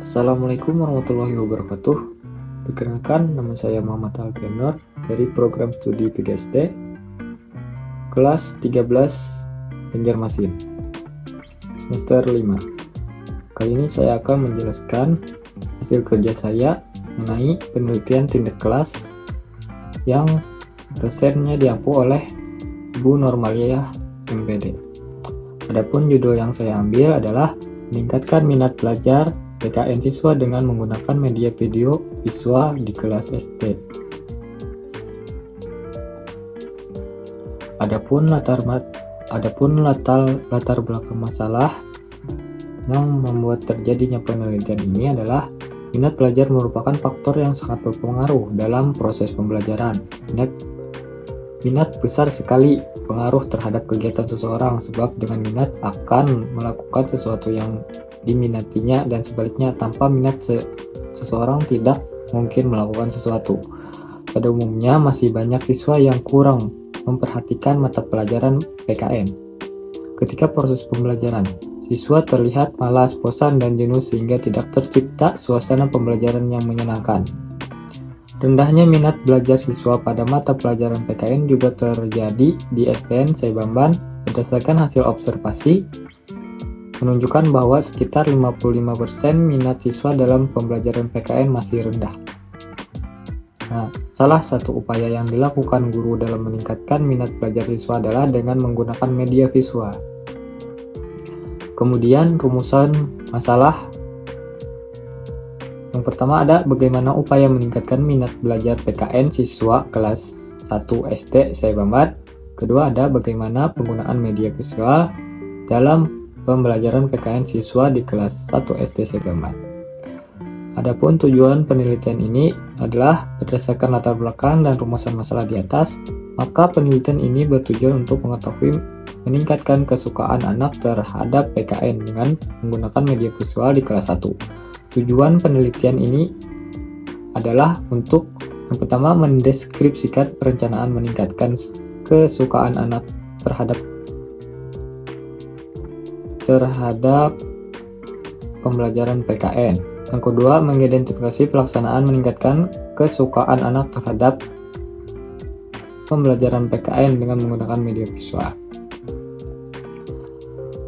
Assalamualaikum warahmatullahi wabarakatuh. Perkenalkan, nama saya Muhammad Alfianur dari program studi PGSD kelas 13 Banjarmasin semester 5. Kali ini saya akan menjelaskan hasil kerja saya mengenai penelitian tindak kelas yang dosennya diampu oleh Ibu Normaliah MPD. Adapun judul yang saya ambil adalah meningkatkan minat belajar PKN siswa dengan menggunakan media video visual di kelas SD. Adapun latar belakang masalah yang membuat terjadinya penelitian ini adalah minat belajar merupakan faktor yang sangat berpengaruh dalam proses pembelajaran. Minat besar sekali pengaruh terhadap kegiatan seseorang, sebab dengan minat akan melakukan sesuatu yang diminatinya, dan sebaliknya tanpa minat seseorang tidak mungkin melakukan sesuatu. Pada umumnya masih banyak siswa yang kurang memperhatikan mata pelajaran PKN. Ketika proses pembelajaran, siswa terlihat malas, bosan, dan jenuh sehingga tidak tercipta suasana pembelajaran yang menyenangkan. Rendahnya minat belajar siswa pada mata pelajaran PKN juga terjadi di SDN Saibamban. Berdasarkan hasil observasi menunjukkan bahwa sekitar 55% minat siswa dalam pembelajaran PKN masih rendah. Salah satu upaya yang dilakukan guru dalam meningkatkan minat belajar siswa adalah dengan menggunakan media visual. Kemudian rumusan masalah. Yang pertama ada bagaimana upaya meningkatkan minat belajar PKN siswa kelas 1 SD Saibamban. Kedua ada bagaimana penggunaan media visual dalam pembelajaran PKN siswa di kelas 1 SD Saibamban. Adapun tujuan penelitian ini adalah berdasarkan latar belakang dan rumusan masalah di atas, maka penelitian ini bertujuan untuk mengetahui meningkatkan kesukaan anak terhadap PKN dengan menggunakan media visual di kelas 1. Tujuan penelitian ini adalah untuk yang pertama mendeskripsikan perencanaan meningkatkan kesukaan anak terhadap pembelajaran PKN. Yang kedua, mengidentifikasi pelaksanaan meningkatkan kesukaan anak terhadap pembelajaran PKN dengan menggunakan media visual.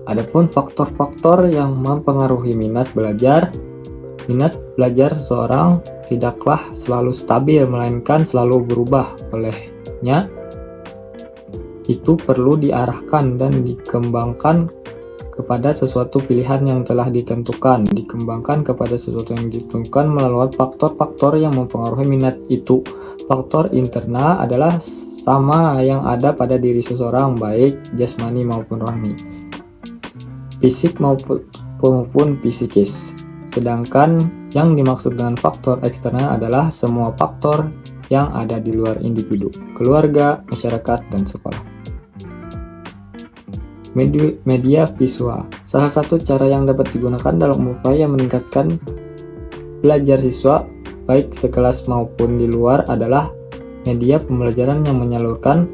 Adapun faktor-faktor yang mempengaruhi minat belajar seseorang tidaklah selalu stabil, melainkan selalu berubah. Olehnya, itu perlu diarahkan dan dikembangkan kepada sesuatu pilihan yang telah ditentukan, melalui faktor-faktor yang mempengaruhi minat itu. Faktor internal adalah sama yang ada pada diri seseorang, baik jasmani maupun rohani, fisik maupun psikis. Sedangkan yang dimaksud dengan faktor eksternal adalah semua faktor yang ada di luar individu, keluarga, masyarakat, dan sekolah. Media visual. Salah satu cara yang dapat digunakan dalam upaya meningkatkan belajar siswa baik sekelas maupun di luar adalah media pembelajaran yang menyalurkan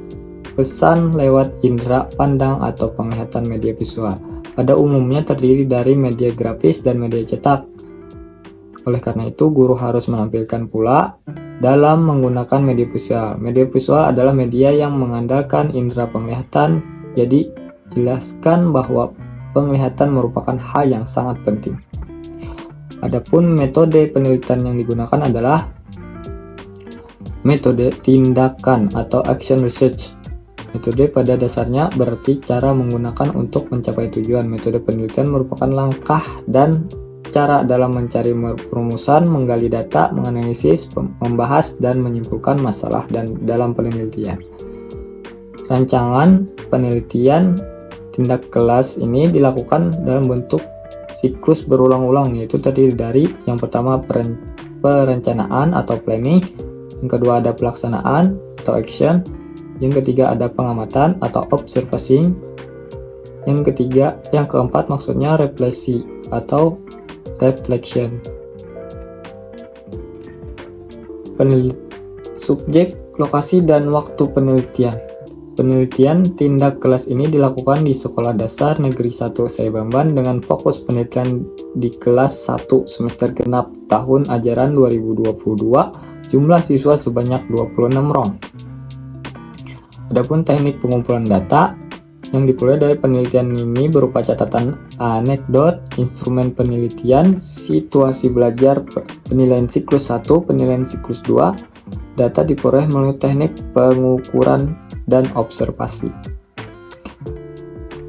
pesan lewat indera pandang atau penglihatan. Media visual pada umumnya terdiri dari media grafis dan media cetak. Oleh karena itu, guru harus menampilkan pula dalam menggunakan media visual. Media visual adalah media yang mengandalkan indera penglihatan, jadi jelaskan bahwa penglihatan merupakan hal yang sangat penting. Adapun metode penelitian yang digunakan adalah metode tindakan atau action research. Metode pada dasarnya berarti cara menggunakan untuk mencapai tujuan. Metode penelitian merupakan langkah dan cara dalam mencari perumusan, menggali data, menganalisis, membahas, dan menyimpulkan masalah dalam penelitian. Rancangan penelitian tindak kelas ini dilakukan dalam bentuk siklus berulang-ulang, yaitu terdiri dari yang pertama perencanaan atau planning, yang kedua ada pelaksanaan atau action, yang ketiga ada pengamatan atau observing, yang keempat maksudnya refleksi atau reflection. Subjek, lokasi, dan waktu penelitian. Penelitian tindak kelas ini dilakukan di Sekolah Dasar Negeri 1 Saibamban dengan fokus penelitian di kelas 1 semester genap tahun ajaran 2022, jumlah siswa sebanyak 26 orang. Adapun teknik pengumpulan data yang diperoleh dari penelitian ini berupa catatan anekdot, instrumen penelitian, situasi belajar, penilaian siklus 1, penilaian siklus 2, data diperoleh melalui teknik pengukuran dan observasi.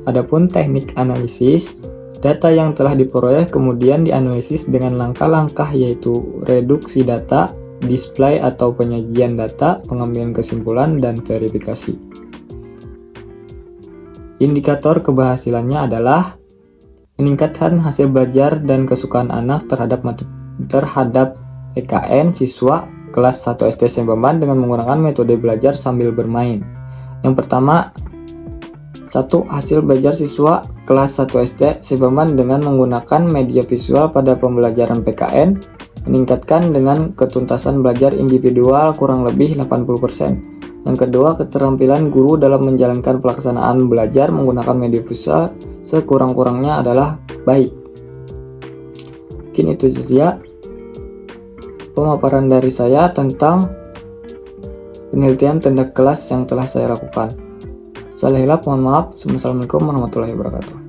Adapun teknik analisis, data yang telah diperoleh kemudian dianalisis dengan langkah-langkah yaitu reduksi data, display atau penyajian data, pengambilan kesimpulan, dan verifikasi. Indikator keberhasilannya adalah meningkatkan hasil belajar dan kesukaan anak terhadap PKN siswa kelas 1 SD Saibamban dengan menggunakan metode belajar sambil bermain. Yang pertama, 1. Hasil belajar siswa kelas 1 SD Saibamban dengan menggunakan media visual pada pembelajaran PKN meningkatkan dengan ketuntasan belajar individual kurang lebih 80%. Yang kedua, keterampilan guru dalam menjalankan pelaksanaan belajar menggunakan media visual sekurang-kurangnya adalah baik. Mungkin itu saja pemaparan dari saya tentang penelitian tindak kelas yang telah saya lakukan. Salah hilap, mohon maaf. Assalamualaikum warahmatullahi wabarakatuh.